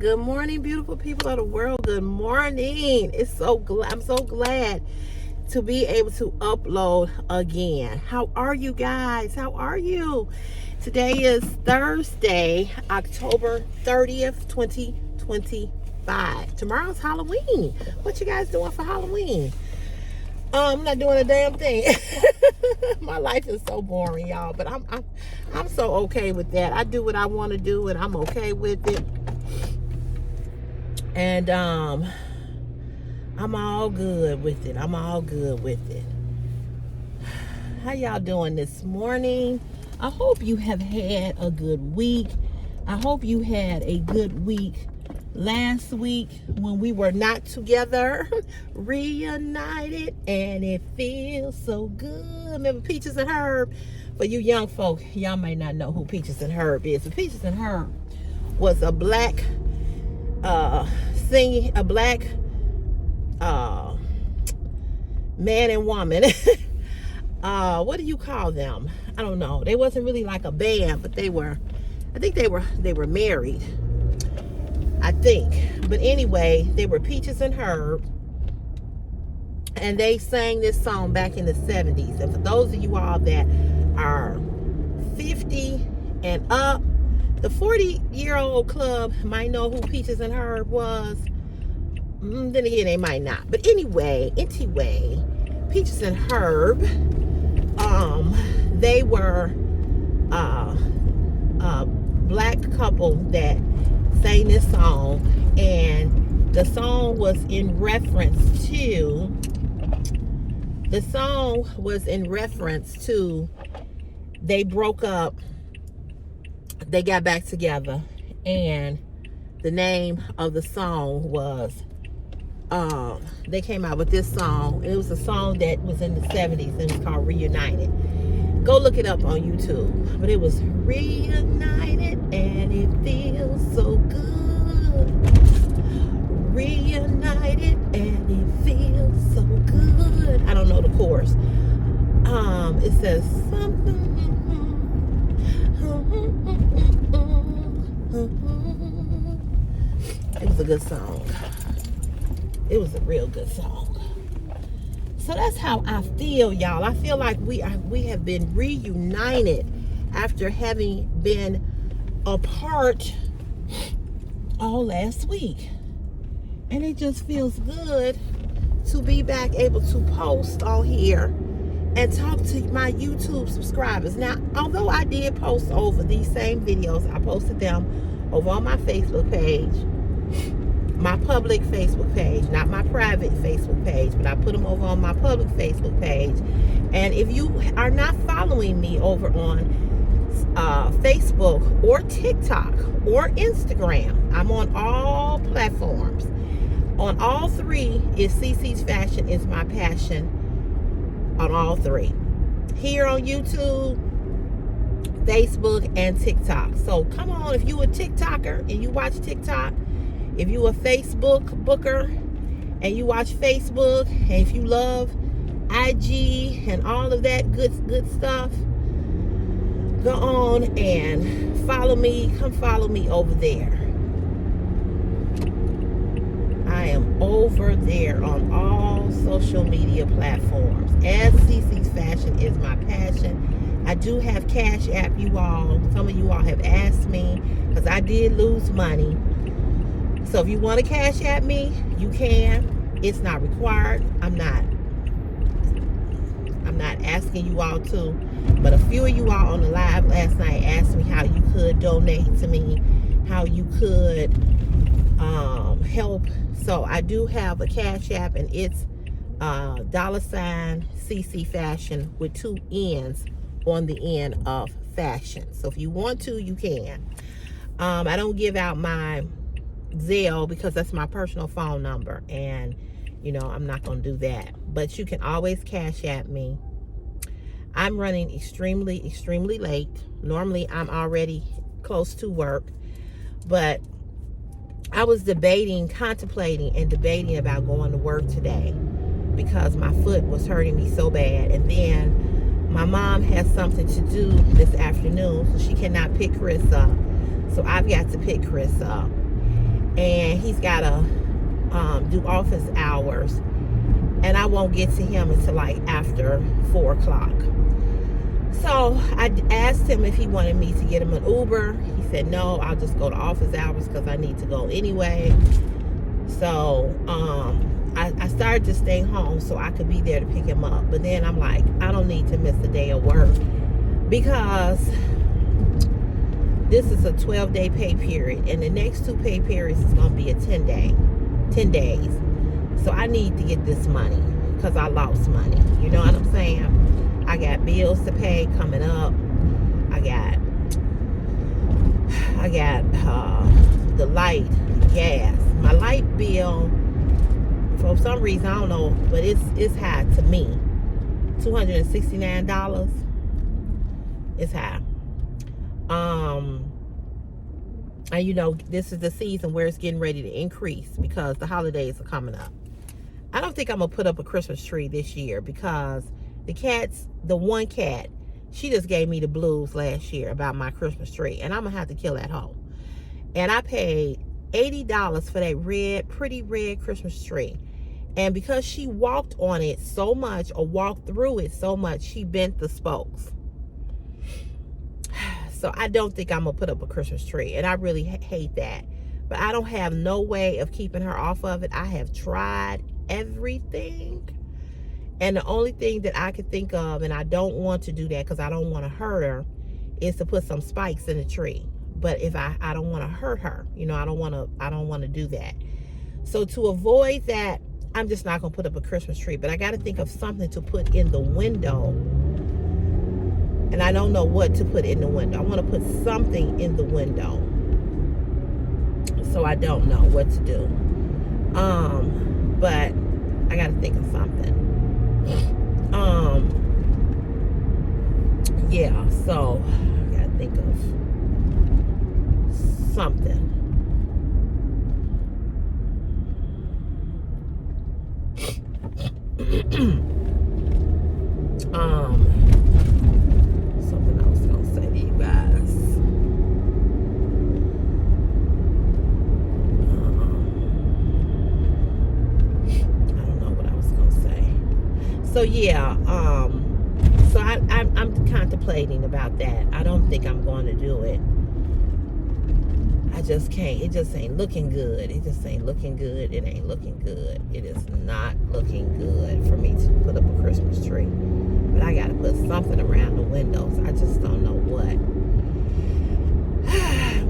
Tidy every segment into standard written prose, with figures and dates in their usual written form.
Good morning, beautiful people of the world. Good morning. I'm so glad to be able to upload again. How are you guys? How are you? Today is Thursday, October 30th, 2025. Tomorrow's Halloween. What you guys doing for Halloween? I'm not doing a damn thing. My life is so boring, y'all, but I'm so okay with that. I do what I want to do and I'm okay with it. And I'm all good with it. How y'all doing this morning? I hope you have had a good week. I hope you had a good week last week when we were not together, reunited, and it feels so good. Remember Peaches and Herb? For you young folk, y'all may not know who Peaches and Herb is. But Peaches and Herb was a black man and woman. What do you call them? I don't know. They wasn't really like a band, but I think they were married, I think. But anyway, they were Peaches and Herb, and they sang this song back in the 70s. And for those of you all that are 50 and up, the 40-year-old club might know who Peaches and Herb was. Then again, they might not. But anyway, Peaches and Herb, they were a black couple that sang this song, and the song was in reference to they broke up. They got back together, and the name of the song was, they came out with this song. It was a song that was in the 70s, and it was called Reunited. Go look it up on YouTube. But it was Reunited, and it feels so good. Reunited, and it feels so good. I don't know the chorus. It says something. It was a good song. It was a real good song. So that's how I feel, y'all. I feel like we have been reunited after having been apart all last week. And it just feels good to be back able to post on here and talk to my YouTube subscribers. Now, although I did post over these same videos, I posted them over on my Facebook page, my public Facebook page, not my private Facebook page, but I put them over on my public Facebook page. And if you are not following me over on Facebook or TikTok or Instagram, I'm on all platforms. On all three is CC's Fashion is my passion. On all three. Here on YouTube, Facebook, and TikTok. So come on, if you a TikToker and you watch TikTok, if you a Facebook booker and you watch Facebook, and if you love IG and all of that good stuff, go on and follow me. Come follow me over there. I am over there on all social media platforms as CC's Fashion is my passion. I do have Cash App, you all. Some of you all have asked me because I did lose money. So if you want to Cash App me, you can. It's not required. I'm not asking you all to. But a few of you all on the live last night asked me how you could donate to me, how you could help. So I do have a Cash App, and it's $CC Fashion with 2 N's on the end of fashion. So if you want to, you can. I don't give out my Zelle because that's my personal phone number, and I'm not going to do that. But you can always Cash App me. I'm running extremely late. Normally I'm already close to work, but I was contemplating and debating about going to work today because my foot was hurting me so bad. And then my mom has something to do this afternoon, so she cannot pick Chris up. So I've got to pick Chris up. and he's got to do office hours, and I won't get to him until like after 4 o'clock. So I asked him if he wanted me to get him an Uber. He said no, I'll just go to office hours because I need to go anyway. So I started to stay home so I could be there to pick him up. But then I'm like, I don't need to miss a day of work, because this is a 12-day pay period, and the next 2 pay periods is going to be a 10 days. So I need to get this money because I lost money. You know what I'm saying? I got bills to pay coming up. I got the light, gas. My light bill, for some reason, I don't know, but it's high to me. $269. It's high. And you know, this is the season where it's getting ready to increase because the holidays are coming up. I don't think I'm gonna put up a Christmas tree this year because the one cat, she just gave me the blues last year about my Christmas tree, and I'm gonna have to kill that hoe. And I paid $80 for that pretty red Christmas tree. And because she walked on it so much, or walked through it so much, she bent the spokes. So I don't think I'm gonna put up a Christmas tree, and I really hate that. But I don't have no way of keeping her off of it. I have tried everything, and the only thing that I could think of, and I don't want to do that because I don't want to hurt her, is to put some spikes in the tree. But if I don't want to hurt her, you know, I don't want to do that. So to avoid that, I'm just not gonna put up a Christmas tree. But I got to think of something to put in the window, and I don't know what to put in the window. I want to put something in the window, so I don't know what to do. But I got to think of something. Yeah, so I got to think of something. Something I was gonna say to you guys. I don't know what I was gonna say. So yeah, so I'm contemplating about that. I don't think I'm going to do it. I just can't. It just ain't looking good. It just ain't looking good. It ain't looking good. It is not looking good for me to put up a Christmas tree. But I got to put something around the windows. I just don't know what.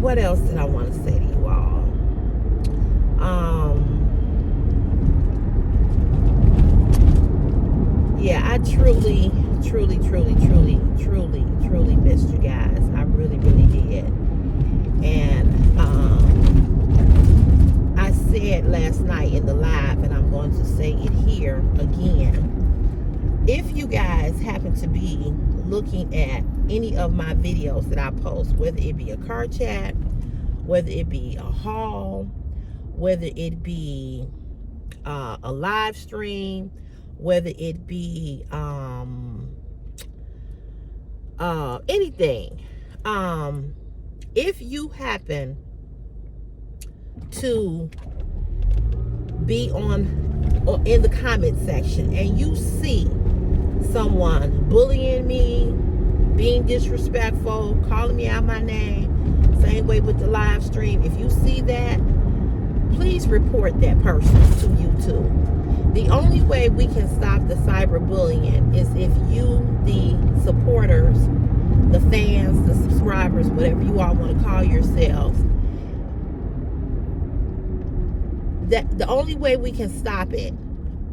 What else did I want to say to you all? Yeah, I truly missed you guys. I really did. And I said last night in the live, and I'm going to say it here again. If you guys happen to be looking at any of my videos that I post, whether it be a car chat, whether it be a haul, whether it be a live stream, whether it be anything, if you happen to be in the comment section and you see someone bullying me, being disrespectful, calling me out my name, same way with the live stream, if you see that, please report that person to YouTube. The only way we can stop the cyberbullying is if you, the supporters, the fans, the subscribers, whatever you all want to call yourselves, that the only way we can stop it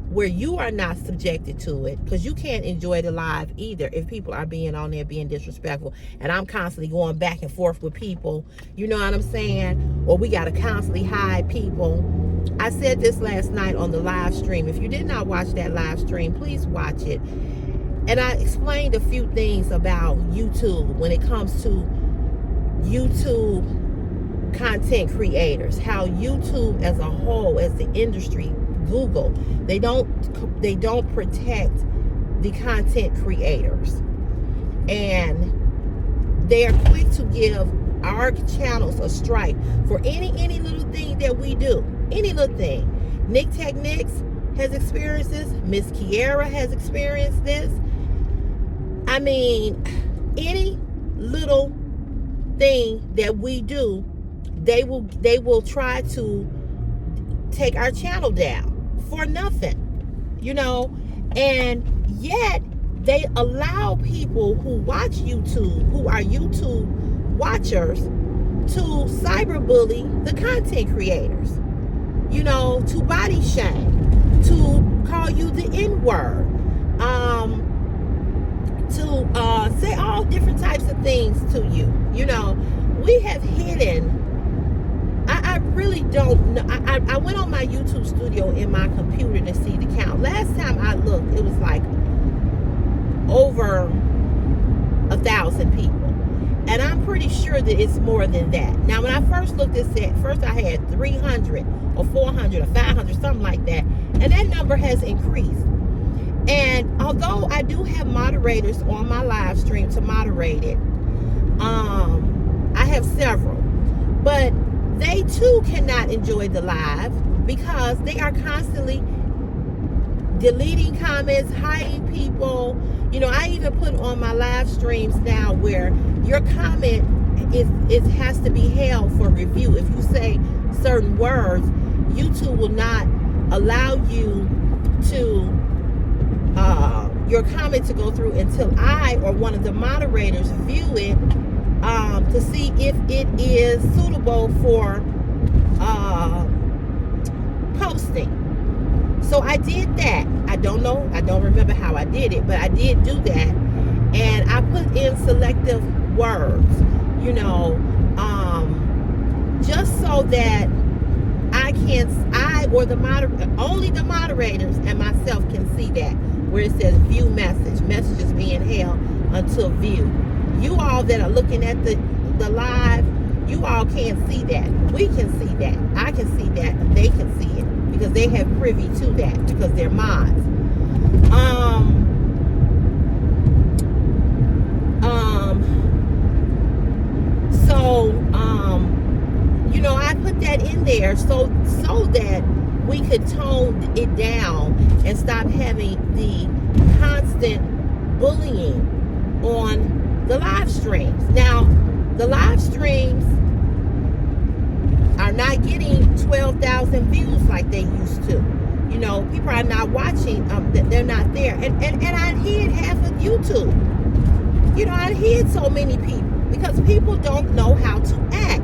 where you are not subjected to it, because you can't enjoy the live either if people are being on there being disrespectful, and I'm constantly going back and forth with people, you know what I'm saying, or we got to constantly hide people. I said this last night on the live stream. If you did not watch that live stream, please watch it. And I explained a few things about YouTube when it comes to YouTube content creators, how YouTube as a whole, as the industry, Google, they don't protect the content creators, and they are quick to give our channels a strike for any little thing that we do. Any little thing. Nick Techniques has experienced this. Miss Kiera has experienced this. I mean, any little thing that we do, they will try to take our channel down for nothing, you know. And yet they allow people who watch YouTube, who are YouTube watchers, to cyberbully the content creators, you know, to body shame, to call you the N-word, to say all different types of things to you. You know, we have hidden. I really don't know. I went on my YouTube studio in my computer to see the count. Last time I looked, it was like over 1,000 people. And I'm pretty sure that it's more than that. Now, when I first looked at it, first I had 300 or 400 or 500, something like that. And that number has increased. And although I do have moderators on my live stream to moderate it, I have several. But they too cannot enjoy the live because they are constantly deleting comments, hiding people. You know, I even put on my live streams now where your comment has to be held for review. If you say certain words, YouTube will not allow you to your comment to go through until I or one of the moderators view it to see if it is suitable for posting. So I did that. I don't remember how I did it, but I did do that. And I put in selective words, you know, just so that only the moderators and myself can see that, where it says view messages being held until view. You all that are looking at the live, you all can't see that. We can see that. I can see that. They can see it because they have privy to that because they're mods. You know, I put that in there so that we could tone it down and stop having the constant bullying on the live streams. Now, the live streams are not getting 12,000 views like they used to. You know, people are not watching. They're not there. And I hid half of YouTube. You know, I hid so many people because people don't know how to act.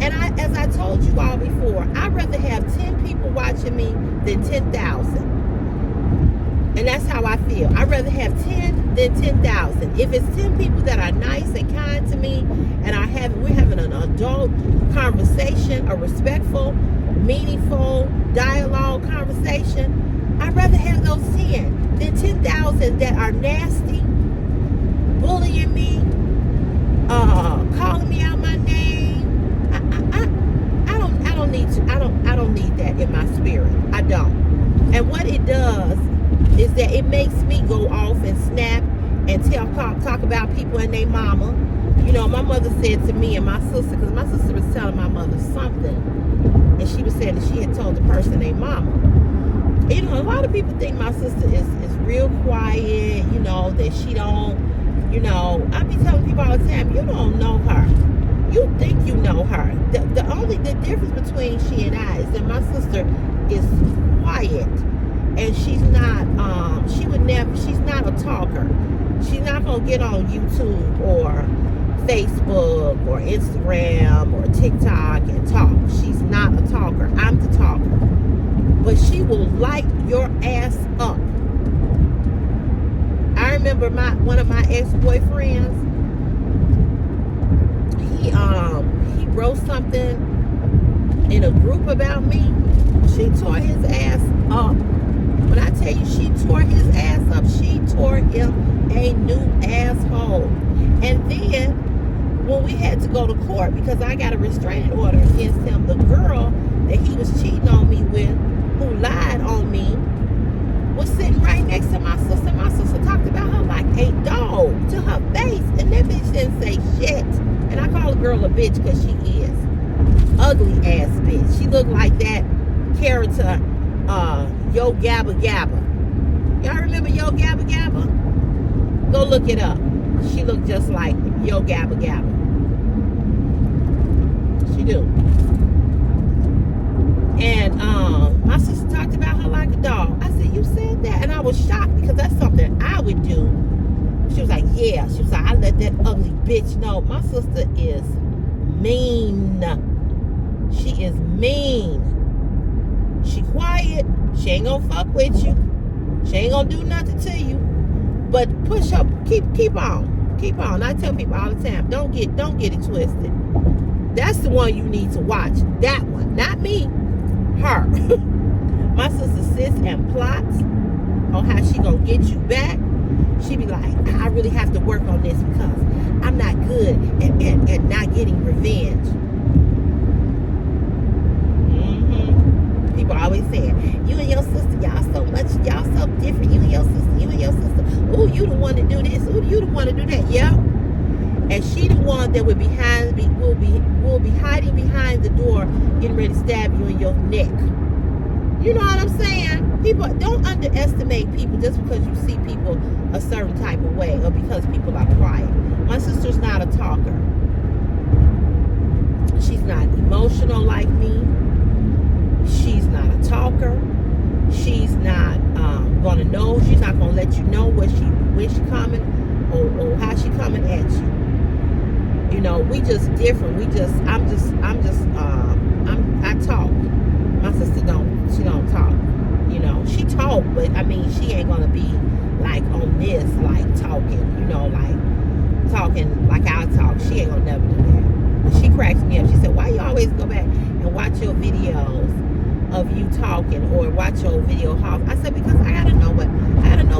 And as I told you all before, I'd rather have 10 people watching me than 10,000. And that's how I feel. I'd rather have 10 than 10,000. If it's 10 people that are nice and kind to me, and we're having an adult conversation, a respectful, meaningful dialogue conversation, I'd rather have those 10 than 10,000 that are nasty, bullying me, calling me out my name. I don't need that in my spirit. I don't. And what it does is that it makes me go off and snap and talk about people and their mama. You know, my mother said to me and my sister, because my sister was telling my mother something, and she was saying that she had told the person their mama. You know, a lot of people think my sister is real quiet, you know, that she don't, you know, I be telling people all the time, you don't know her. You think you know her. The difference between she and I is that my sister is quiet, and she's not she's not a talker. She's not gonna get on YouTube or Facebook or Instagram or TikTok and talk. She's not a talker. I'm the talker. But she will light your ass up. I remember one of my ex-boyfriends, he wrote something in a group about me. She tore his ass up. When I tell you she tore his ass up, she tore him a new asshole. And then when we had to go to court because I got a restraining order against him, the girl that he was cheating on me with, who lied on me, was sitting right next to my sister. My sister talked about her like a dog to her face, and that bitch didn't say shit. And I call a girl a bitch that character, Yo Gabba Gabba. Y'all remember Yo Gabba Gabba? Go look it up. She looked just like Yo Gabba Gabba. She do. And my sister talked about her like a dog. I said, you said that? And I was shocked because that's something I would do. She was like, yeah. She was like, I let that ugly bitch know. My sister is mean. She is mean. She quiet. She ain't gonna fuck with you. She ain't gonna do nothing to you. But push up, keep on. Keep on. I tell people all the time, don't get it twisted. That's the one you need to watch. That one. Not me. Her. My sister sits and plots on how she gonna get you back. She be like, I really have to work on this because I'm not good at not getting revenge. People always saying, you and your sister, y'all so different. You and your sister. Ooh, you the one to do this. Ooh, you the one to do that. Yeah. And she the one that will be hiding behind the door, getting ready to stab you in your neck. You know what I'm saying? People, don't underestimate people just because you see people a certain type of way or because people are quiet. My sister's not a talker. She's not emotional like me. She's not a talker. She's not gonna know. She's not gonna let you know when she coming or how she coming at you. You know, we just different. I talk. My sister she don't talk. You know, she talk, but I mean, she ain't gonna be like on this, like talking, you know, like talking like I talk. She ain't gonna never do that. But she cracks me up. She said, why you always go back and watch your videos of you talking or watch your video how? I said, because I gotta know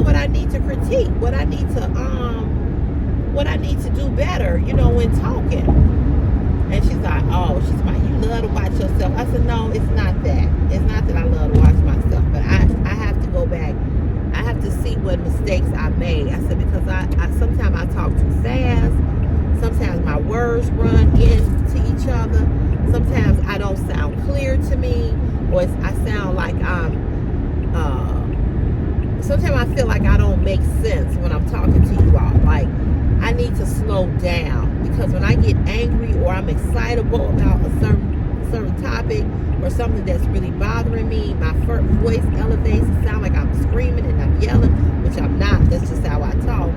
what I need to critique, what I need to do better, you know, when talking. And she's like, you love to watch yourself. I said, no, it's not that. It's not that I love to watch myself, but I have to go back. I have to see what mistakes I made. I said, because I sometimes I talk too fast. Sometimes my words run into each other. Sometimes I don't sound clear to me, or I sound like sometimes I feel like I don't make sense when I'm talking to you all. Like, I need to slow down, because when I get angry or I'm excitable about a certain topic or something that's really bothering me, my voice elevates. It sounds like I'm screaming and I'm yelling, which I'm not. That's just how I talk.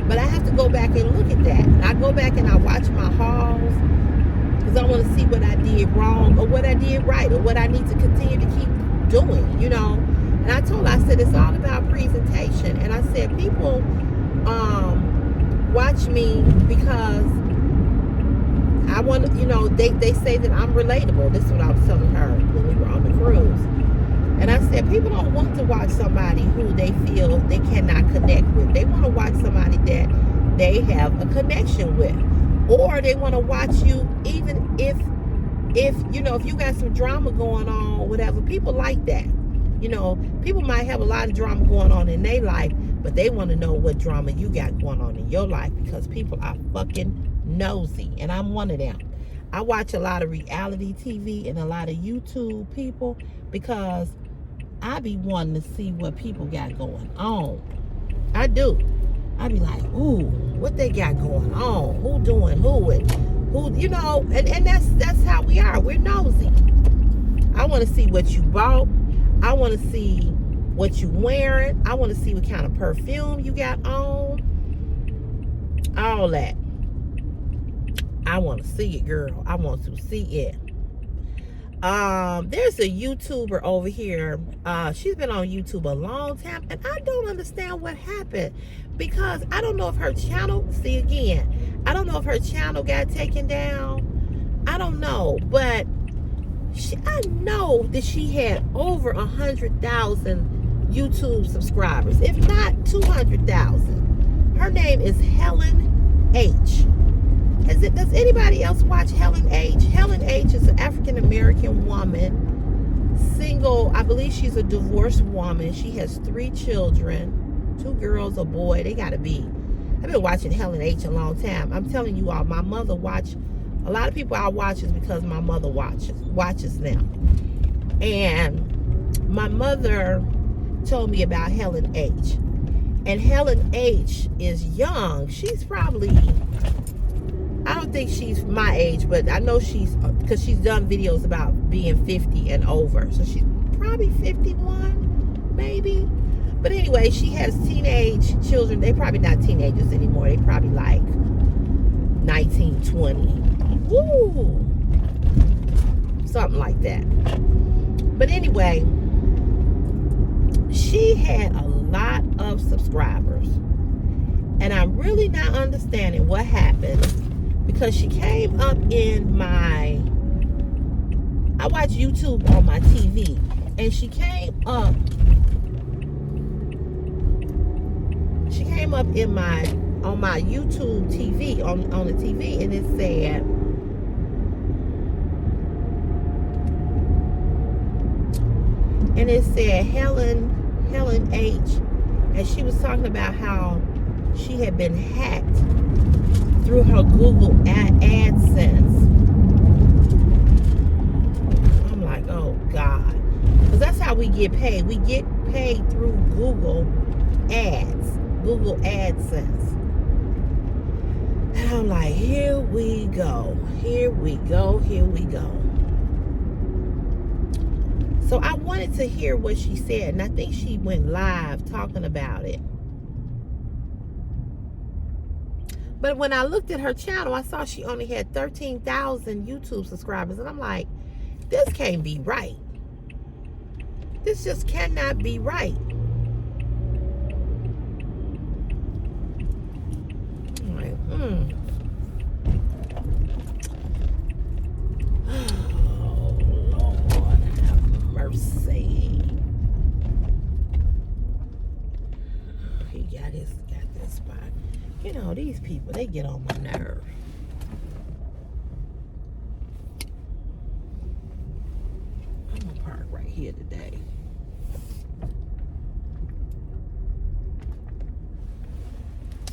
But I have to go back and look at that. And I go back and I watch my hauls, because I want to see what I did wrong or what I did right or what I need to continue to keep doing, you know. And I told her, I said, it's all about presentation. And I said, people watch me because I want to, you know, they say that I'm relatable. This is what I was telling her when we were on the cruise. And I said, people don't want to watch somebody who they feel they cannot connect with. They want to watch somebody that they have a connection with. Or they want to watch you even if you know, if you got some drama going on or whatever. People like that. You know, people might have a lot of drama going on in their life, but they want to know what drama you got going on in your life, because people are fucking nosy. And I'm one of them. I watch a lot of reality TV and a lot of YouTube people because I be wanting to see what people got going on. I do. I be like, ooh, what they got going on? Who doing who and who, you know, and that's how we are. We're nosy. I want to see what you bought. I want to see what you wearing. I want to see what kind of perfume you got on. All that. I want to see it, girl. I want to see it. There's a YouTuber over here. She's been on YouTube a long time, and I don't understand what happened, because I don't know if her channel, I don't know if her channel got taken down. I don't know, but I know that she had over 100,000 YouTube subscribers, if not 200,000. Her name is Helen H. Does anybody else watch Helen H? Helen H is an African-American woman, single. I believe she's a divorced woman. She has 3 children, 2 girls, a boy. They gotta be. I've been watching Helen H a long time. I'm telling you all, my mother watched. A lot of people I watch is because my mother watches them. And my mother told me about Helen H. And Helen H is young. She's probably, I don't think she's my age, but I know she's, because she's done videos about being 50 and over. So she's probably 51, maybe. But anyway, she has teenage children. They probably not teenagers anymore. They probably like 19, 20. Woo! Something like that. But anyway, she had a lot of subscribers. And I'm really not understanding what happened, because she came up in my, I watch YouTube on my TV, and she came up in my, on my YouTube TV, on the TV, and it said Helen H, and she was talking about how she had been hacked through her Google AdSense. I'm like, oh God, because that's how we get paid. We get paid through Google Ads, Google AdSense. And I'm like, here we go, here we go, here we go. So I wanted to hear what she said, and I think she went live talking about it. But when I looked at her channel, I saw she only had 13,000 YouTube subscribers, and I'm like, this can't be right. This just cannot be right. I'm like, oh, Lord, have mercy. He got this spot. You know, these people, they get on my nerve. I'm gonna park right here today.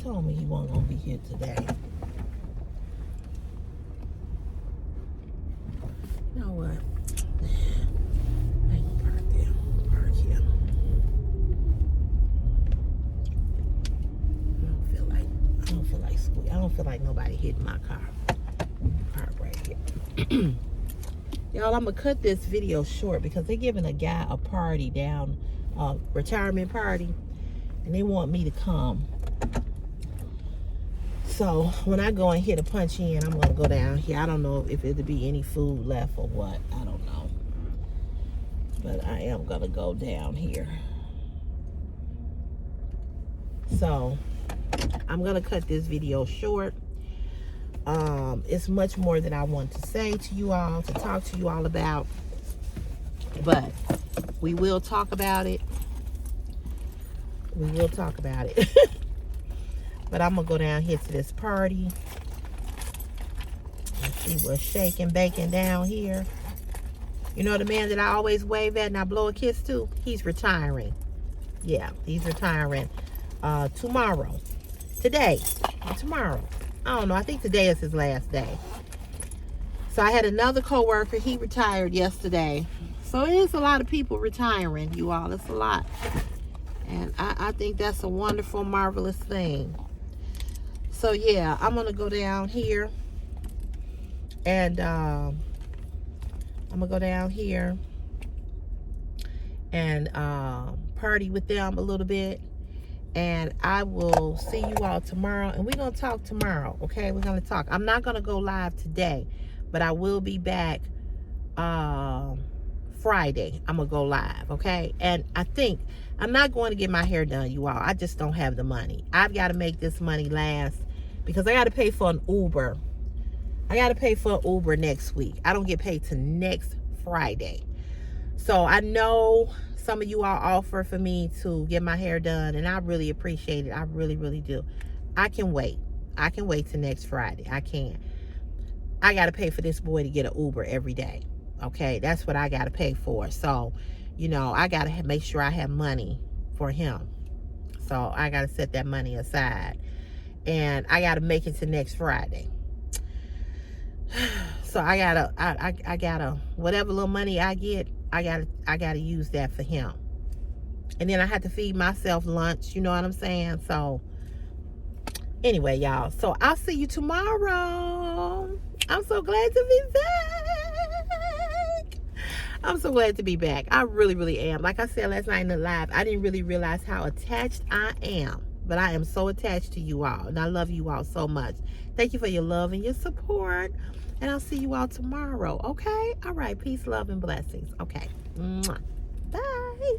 Told me he wasn't gonna be here today. You know what? I ain't gonna park there. Park here. I don't feel like nobody hitting my car. Park right here. Y'all, I'm gonna cut this video short because they're giving a guy a party down, retirement party, and they want me to come. So when I go in here to punch in, I'm gonna go down here. I don't know if it'll be any food left or what. I don't know. But I am gonna go down here. So I'm gonna cut this video short. It's much more that I want to say to you all, to talk to you all about. But we will talk about it. We will talk about it. But I'm gonna go down here to this party and see what's shaking, baking down here. You know the man that I always wave at and I blow a kiss to? He's retiring. Yeah, he's retiring tomorrow. Today. Tomorrow. I don't know. I think today is his last day. So I had another coworker. He retired yesterday. So it is a lot of people retiring, you all. It's a lot. And I think that's a wonderful, marvelous thing. So yeah, I'm gonna go down here, and I'm gonna go down here and party with them a little bit, and I will see you all tomorrow, and we're gonna talk tomorrow. Okay, we're gonna talk. I'm not gonna go live today, but I will be back Friday. I'm gonna go live. Okay, and I think I'm not going to get my hair done, you all. I just don't have the money. I've got to make this money last, because I got to pay for an Uber. I got to pay for an Uber next week. I don't get paid till next Friday. So I know some of you all offer for me to get my hair done, and I really appreciate it. I really, really do. I can wait. I can wait till next Friday. I can. I got to pay for this boy to get an Uber every day. Okay, that's what I got to pay for. So, you know, I got to make sure I have money for him. So I got to set that money aside. And I got to make it to next Friday. So I gotta, whatever little money I get, I gotta use that for him. And then I had to feed myself lunch, you know what I'm saying? So anyway, y'all, so I'll see you tomorrow. I'm so glad to be back. I'm so glad to be back. I really, really am. Like I said last night in the live, I didn't really realize how attached I am. But I am so attached to you all. And I love you all so much. Thank you for your love and your support. And I'll see you all tomorrow. Okay? All right. Peace, love, and blessings. Okay. Mwah. Bye.